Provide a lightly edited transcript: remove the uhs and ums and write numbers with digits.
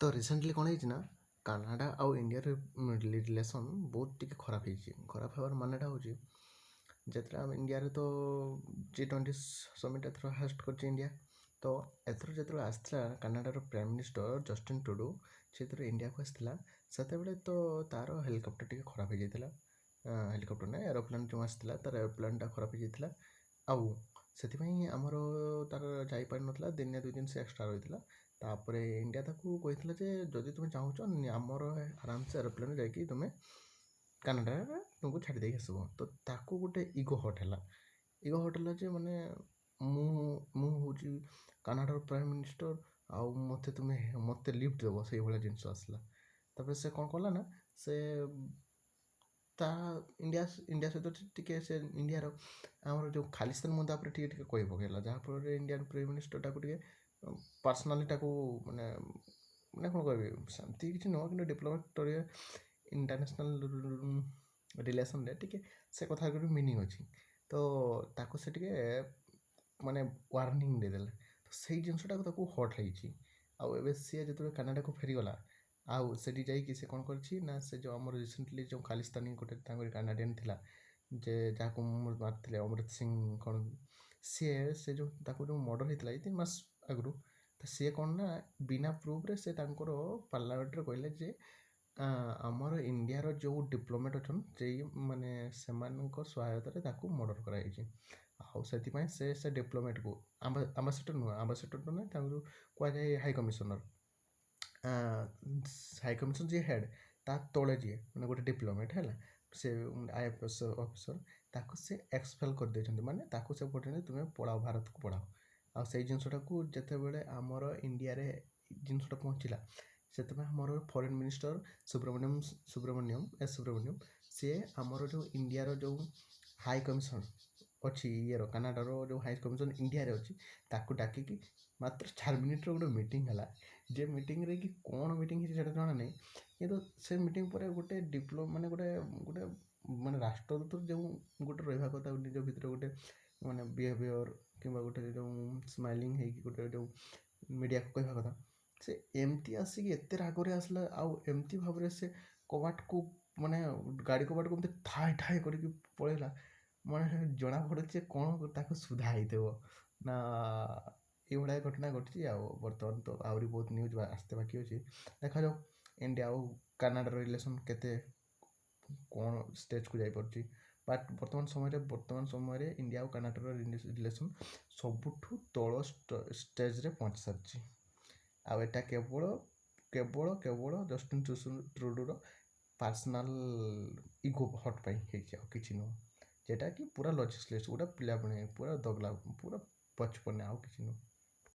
ତ ରିସେଣ୍ଟଲି କ'ଣ ହେଇଛି ନା କାନାଡ଼ା ଆଉ ଇଣ୍ଡିଆର ରିଲେସନ୍ ବହୁତ ଟିକେ ଖରାପ ହେଇଛି। ଖରାପ ହେବାର ମାନେଟା ହେଉଛି ଯେତେବେଳେ ଆମେ ଇଣ୍ଡିଆରେ ତ G20 ସମିଟ୍ ଏଥର ହୋଷ୍ଟ କରିଛି ଇଣ୍ଡିଆ। ତ ଏଥର ଯେତେବେଳେ ଆସିଥିଲା କାନାଡ଼ାର ପ୍ରାଇମ୍ ମିନିଷ୍ଟର ଜଷ୍ଟିନ୍ ଟ୍ରୁଡୋ ସେଥିରେ ଇଣ୍ଡିଆକୁ ଆସିଥିଲା, ସେତେବେଳେ ତ ତା'ର ହେଲିକପ୍ଟର ଟିକେ ଖରାପ ହେଇଯାଇଥିଲା। ହେଲିକପ୍ଟର ନାହିଁ, ଏରୋପ୍ଲେନ୍ ଯେଉଁ ଆସିଥିଲା ତା'ର ଏରୋପ୍ଲେନ୍ଟା ଖରାପ ହେଇଯାଇଥିଲା। ଆଉ ସେଥିପାଇଁ ଆମର ତା'ର ଯାଇପାରିନଥିଲା, ଦିନେ 2 ଦିନ ସେ ଏକ୍ସଟ୍ରା ରହିଥିଲା। ତାପରେ ଇଣ୍ଡିଆ ତାକୁ କହିଥିଲା ଯେ ଯଦି ତୁମେ ଚାହୁଁଛ ଆମର ଆରାମସେ ଏରୋପ୍ଲେନ୍ରେ ଯାଇକି ତୁମେ କାନାଡ଼ାରେ ତୁମକୁ ଛାଡ଼ି ଦେଇକି ଆସିବ। ତ ତାକୁ ଗୋଟେ ଇଗୋ ହଟ୍ ହେଲା ଯେ ମାନେ ମୁଁ ହେଉଛି କାନାଡ଼ାର ପ୍ରାଇମ୍ ମିନିଷ୍ଟର, ଆଉ ମୋତେ ଲିଫ୍ଟ ଦେବ, ସେଇଭଳିଆ ଜିନିଷ ଆସିଲା। ତାପରେ ସେ କ'ଣ କଲା ନା ସେ ଇଣ୍ଡିଆ ସହିତ ଟିକେ ସେ ଇଣ୍ଡିଆର ଆମର ଯେଉଁ ଖାଲିସ୍ତାନ ମୁଦ୍ଦା ଉପରେ ଟିକେ କହି ପକାଇଲା, ଯାହାଫଳରେ ଇଣ୍ଡିଆନ୍ ପ୍ରାଇମ୍ ମିନିଷ୍ଟରଟାକୁ ଟିକେ ପର୍ସନାଲିଟାକୁ ମାନେ କ'ଣ କହିବି, ସେମିତି କିଛି ନୁହଁ, କିନ୍ତୁ ଡିପ୍ଲୋମାଟ୍ ଇଣ୍ଟରନ୍ୟାସନାଲ୍ ରିଲେସନ୍ରେ ଟିକେ ସେ କଥା ଗୋଟେ ମିନିଂ ଅଛି। ତ ତାକୁ ସେ ଟିକେ ମାନେ ୱାର୍ଣ୍ଣିଂ ଦେଇଦେଲେ। ତ ସେଇ ଜିନିଷଟାକୁ ତାକୁ ହଟ୍ ହେଇଛି। ଆଉ ଏବେ ସିଏ ଯେତେବେଳେ କାନାଡ଼ାକୁ ଫେରିଗଲା, ଆଉ ସେଠି ଯାଇକି ସେ କ'ଣ କରିଛି ନା ସେ ଯେଉଁ ଆମର ରିସେଣ୍ଟଲି ଯେଉଁ ଖାଲିସ୍ତାନୀ ଗୋଟେ ତାଙ୍କର କାନାଡ଼ିଆନ୍ ଥିଲା ଯେ ଯାହାକୁ ମାରିଥିଲେ ଅମୃତ ସିଂ, କ'ଣ ସେ ଯେଉଁ ତାକୁ ଯେଉଁ ମର୍ଡ଼ର ହେଇଥିଲା 3 ମାସ ଆଗରୁ, ତ ସିଏ କ'ଣ ନା ବିନା ପ୍ରୁଫ୍ରେ ସେ ତାଙ୍କର ପାର୍ଲାମେଣ୍ଟରେ କହିଲେ ଯେ ଆମର ଇଣ୍ଡିଆର ଯେଉଁ ଡିପ୍ଲୋମାଟ୍ ଅଛନ୍ତି ସେଇ ମାନେ ସେମାନଙ୍କ ସହାୟତାରେ ତାକୁ ମର୍ଡ଼ର କରାଯାଇଛି। ଆଉ ସେଥିପାଇଁ ସେ ଡିପ୍ଲୋମାଟ୍କୁ ଆମ୍ବାସେଡ଼ର ନୁହେଁ ତାଙ୍କୁ କୁହାଯାଏ ହାଇ କମିଶନର। ହାଇ କମିଶନ ଯିଏ ହେଡ଼୍, ତା ତଳେ ଯିଏ ମାନେ ଗୋଟେ ଡିପ୍ଲୋମାଟ୍ ହେଲା, ସେ IFS ଅଫିସର, ତାକୁ ସେ ଏକ୍ସପେଲ୍ କରିଦେଇଛନ୍ତି। ମାନେ ତାକୁ ସେ କହୁଛନ୍ତି ତୁମେ ପଳାଅ, ଭାରତକୁ ପଳାଅ। ଆଉ ସେଇ ଜିନିଷଟାକୁ ଯେତେବେଳେ ଆମର ଇଣ୍ଡିଆରେ ଜିନିଷଟା ପହଞ୍ଚିଲା, ସେଥିପାଇଁ ଆମର ଫରେନ୍ ମିନିଷ୍ଟର ସୁବ୍ରମଣ୍ୟମ୍ ସିଏ ଆମର ଯେଉଁ ଇଣ୍ଡିଆର ଯେଉଁ ହାଇ କମିଶନ ଅଛି, କାନାଡ଼ାର ଯେଉଁ ହାଇ କମିଶନ ଇଣ୍ଡିଆରେ ଅଛି, ତାକୁ ଡାକିକି ମାତ୍ର 4 ମିନିଟ୍ର ଗୋଟେ ମିଟିଂ ହେଲା। ଯେ ମିଟିଂରେ କି କ'ଣ ମିଟିଂ ହେଇଛି ସେଇଟା ଜଣା ନାହିଁ, କିନ୍ତୁ ସେ ମିଟିଂ ପରେ ଗୋଟେ ଗୋଟେ ରାଷ୍ଟ୍ରଦୂତ ଯେଉଁ ଗୋଟେ ରହିବା କଥା ନିଜ ଭିତରେ ଗୋଟେ ମାନେ ବିହେଭିଅର୍ କିମ୍ବା ଗୋଟେ ଯେଉଁ ସ୍ମାଇଲିଂ ହେଇକି ଗୋଟେ ଯେଉଁ ମିଡ଼ିଆକୁ କହିବା କଥା, ସେ ଏମିତି ଆସିକି ଏତେ ରାଗରେ ଆସିଲା। ଆଉ ଏମିତି ଭାବରେ ସେ କବାଟକୁ ମାନେ ଗାଡ଼ି କବାଟକୁ ଏମିତି ଠାଏ କରିକି ପଳେଇଲା। ମାନେ ଜଣାପଡ଼ୁଛି ଯେ କ'ଣ ତାକୁ ସୁଧା ହେଇଥିବ ନା ଏଇଭଳିଆ ଘଟଣା ଘଟିଛି। ଆଉ ବର୍ତ୍ତମାନ ତ ଆହୁରି ବହୁତ ନ୍ୟୁଜ୍ ଆସିତେ ବାକି ଅଛି। ଦେଖାଯାଉ ଇଣ୍ଡିଆ ଆଉ କାନାଡ଼ାର ରିଲେସନ୍ କେତେ କ'ଣ ଷ୍ଟେଜ୍କୁ ଯାଇପାରୁଛି। ବଟ୍ ବର୍ତ୍ତମାନ ସମୟରେ ଇଣ୍ଡିଆ ଆଉ କାନାଡ଼ାର ରିଲେସନ୍ ସବୁଠୁ ତଳ ଷ୍ଟେଜ୍ରେ ପହଞ୍ଚି ସାରିଛି। ଆଉ ଏଇଟା କେବଳ ଜଷ୍ଟିନ୍ ଟ୍ରୁଡୋର ପର୍ସନାଲ୍ ଇଗୋ ହଟ୍ ପାଇଁ ହେଇଛି, ଆଉ କିଛି ନୁହଁ। যেটা কি পুরা লଜିক্লেସ୍, ପୁରା ପିଲାପଣି, ପୁରା ଦଗଲା, ପୁରା ବଚପନା, ଆଉ କିଛି ନୁହଁ।